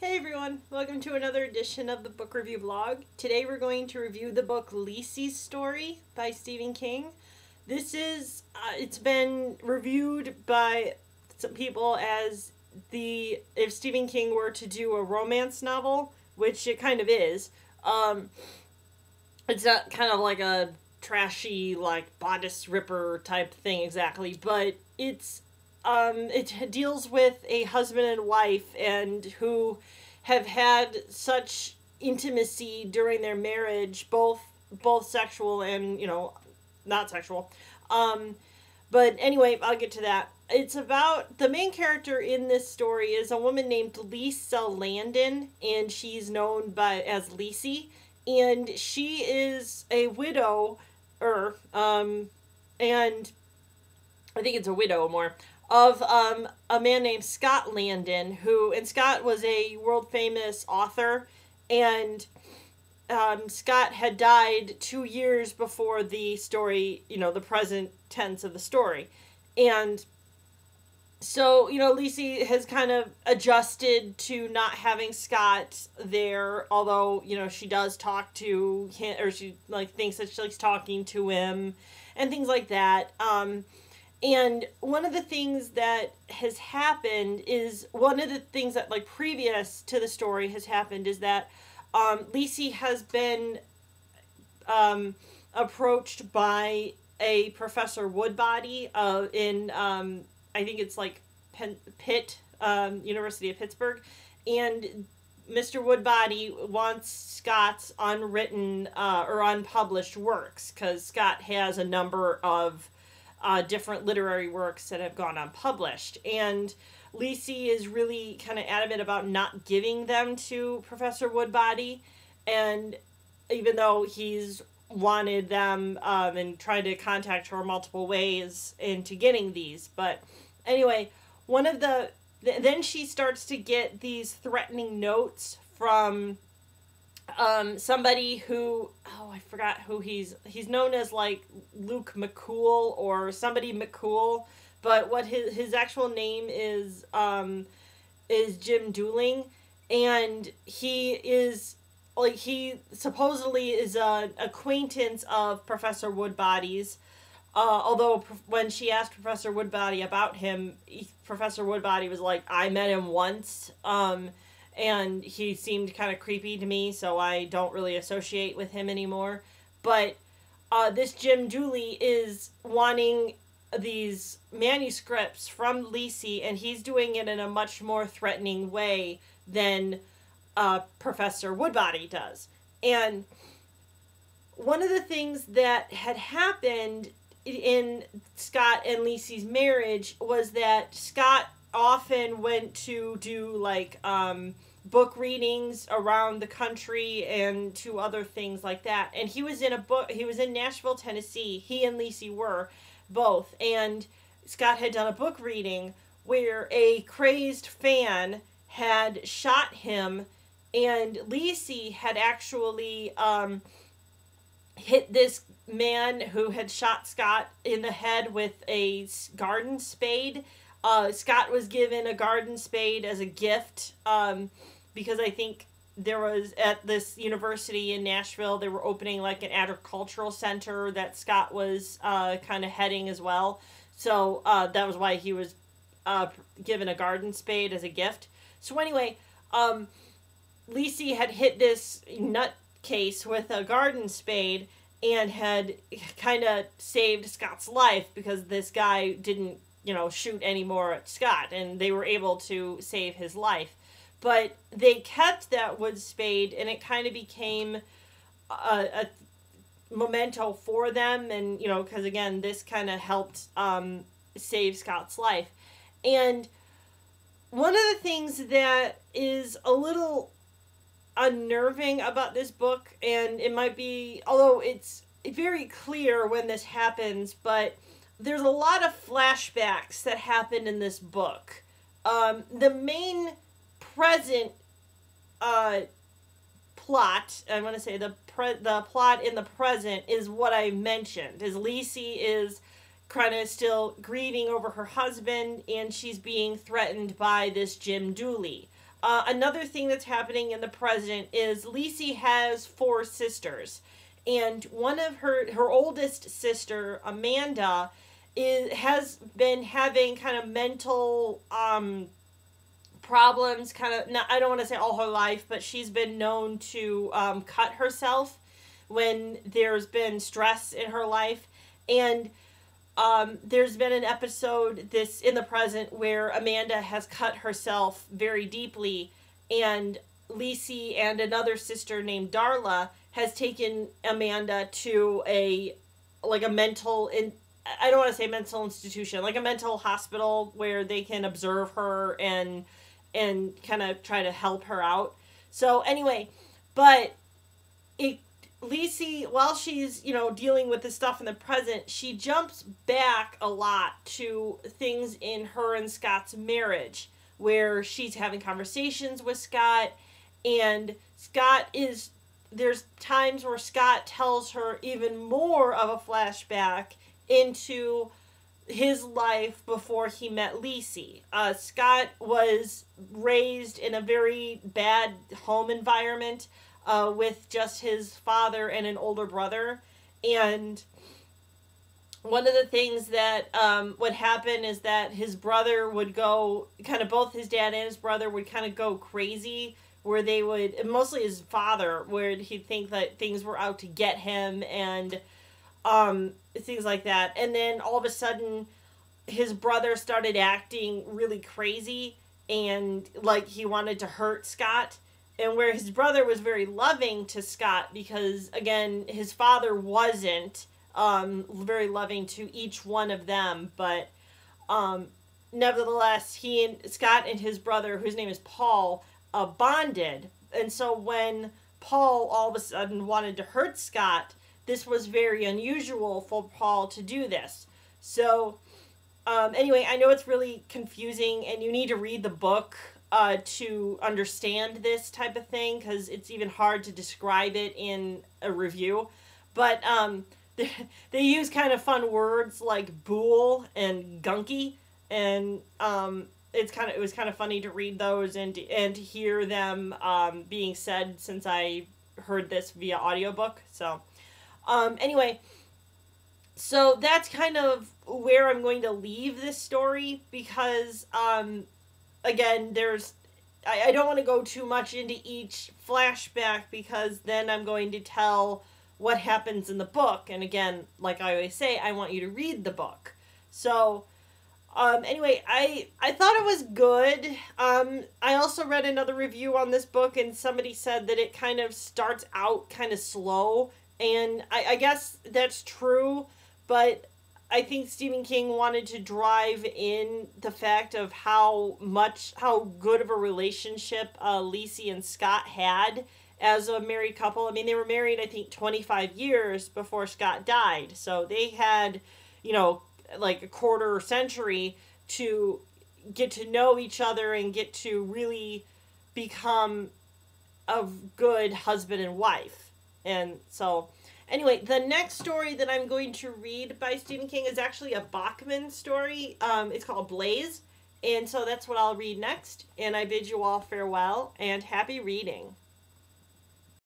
Hey everyone, welcome to another edition of the book review vlog. Today we're going to review the book Lisey's Story by Stephen King. It's been reviewed by some people as if Stephen King were to do a romance novel, which it kind of is. It's not kind of like a trashy, like, bodice ripper type thing exactly, but it deals with a husband and wife and who have had such intimacy during their marriage, both sexual and, not sexual. But anyway, I'll get to that. It's about the main character in this story is a woman named Lisa Landon, and she's known as Lisey, and she is a widower, and I think it's a widow more, of a man named Scott Landon, and Scott was a world famous author, and Scott had died 2 years before the story, the present tense of the story. And so, Lisey has kind of adjusted to not having Scott there, although, she does talk to him, or she, thinks that she's talking to him, and things like that. And one of the things that has happened is, previous to the story has happened is that Lisey has been approached by a Professor Woodbody in, I think it's Pitt, University of Pittsburgh, and Mr. Woodbody wants Scott's unwritten or unpublished works, because Scott has a number of different literary works that have gone unpublished, and Lisey is really kind of adamant about not giving them to Professor Woodbody, and even though he's wanted them and tried to contact her multiple ways into getting these. But anyway, then she starts to get these threatening notes from somebody who, I forgot who he's known as Luke McCool or somebody McCool, but what his actual name is Jim Dooling, and he supposedly is an acquaintance of Professor Woodbody's, although when she asked Professor Woodbody about him, Professor Woodbody was like, I met him once, and he seemed kind of creepy to me, so I don't really associate with him anymore. But this Jim Dooley is wanting these manuscripts from Lisey, and he's doing it in a much more threatening way than Professor Woodbody does. And one of the things that had happened in Scott and Lisey's marriage was that Scott often went to do book readings around the country and to other things like that. And he was in Nashville, Tennessee. He and Lisey were both. And Scott had done a book reading where a crazed fan had shot him, and Lisey had actually hit this man who had shot Scott in the head with a garden spade. Scott was given a garden spade as a gift, because I think there was, at this university in Nashville, they were opening an agricultural center that Scott was kind of heading as well. So that was why he was given a garden spade as a gift. So anyway, Lisey had hit this nutcase with a garden spade and had kind of saved Scott's life, because this guy didn't, shoot anymore at Scott, and they were able to save his life. But they kept that wood spade, and it kind of became a memento for them, and, because again, this kind of helped save Scott's life. And one of the things that is a little unnerving about this book, and it might be, although it's very clear when this happens, but there's a lot of flashbacks that happen in this book. The main present plot, I'm going to say the plot in the present is what I mentioned, is Lisey is kind of still grieving over her husband, and she's being threatened by this Jim Dooley. Another thing that's happening in the present is Lisey has 4 sisters. And one of her oldest sister, Amanda, has been having kind of mental problems, kind of, not, I don't want to say all her life, but she's been known to cut herself when there's been stress in her life. And there's been an episode in the present where Amanda has cut herself very deeply, and Lisey and another sister named Darla has taken Amanda to a mental, I don't want to say mental institution, like a mental hospital where they can observe her and kind of try to help her out. So anyway, but Lisey, while she's, dealing with this stuff in the present, she jumps back a lot to things in her and Scott's marriage, where she's having conversations with Scott, and there's times where Scott tells her even more of a flashback into his life before he met Lisey. Scott was raised in a very bad home environment, with just his father and an older brother. And one of the things that would happen is that his brother would go, kind of both his dad and his brother would kind of go crazy, where they would, mostly his father, where he'd think that things were out to get him and things like that. And then all of a sudden, his brother started acting really crazy and like he wanted to hurt Scott. And where his brother was very loving to Scott, because, again, his father wasn't very loving to each one of them. But nevertheless, Scott and his brother, whose name is Paul, bonded. And so when Paul all of a sudden wanted to hurt Scott, this was very unusual for Paul to do this. So anyway, I know it's really confusing, and you need to read the book to understand this type of thing, because it's even hard to describe it in a review. But they use kind of fun words like bool and gunky, and it was kind of funny to read those and to hear them being said, since I heard this via audiobook. So anyway, so that's kind of where I'm going to leave this story, because again, I don't want to go too much into each flashback, because then I'm going to tell what happens in the book. And again, like I always say, I want you to read the book. So, anyway, I thought it was good. I also read another review on this book, and somebody said that it kind of starts out kind of slow. And I guess that's true, but I think Stephen King wanted to drive in the fact of how good of a relationship Lisey and Scott had as a married couple. I mean, they were married, I think, 25 years before Scott died. So they had, like a quarter century to get to know each other and get to really become a good husband and wife. And so, anyway, the next story that I'm going to read by Stephen King is actually a Bachman story. It's called Blaze. And so that's what I'll read next. And I bid you all farewell and happy reading.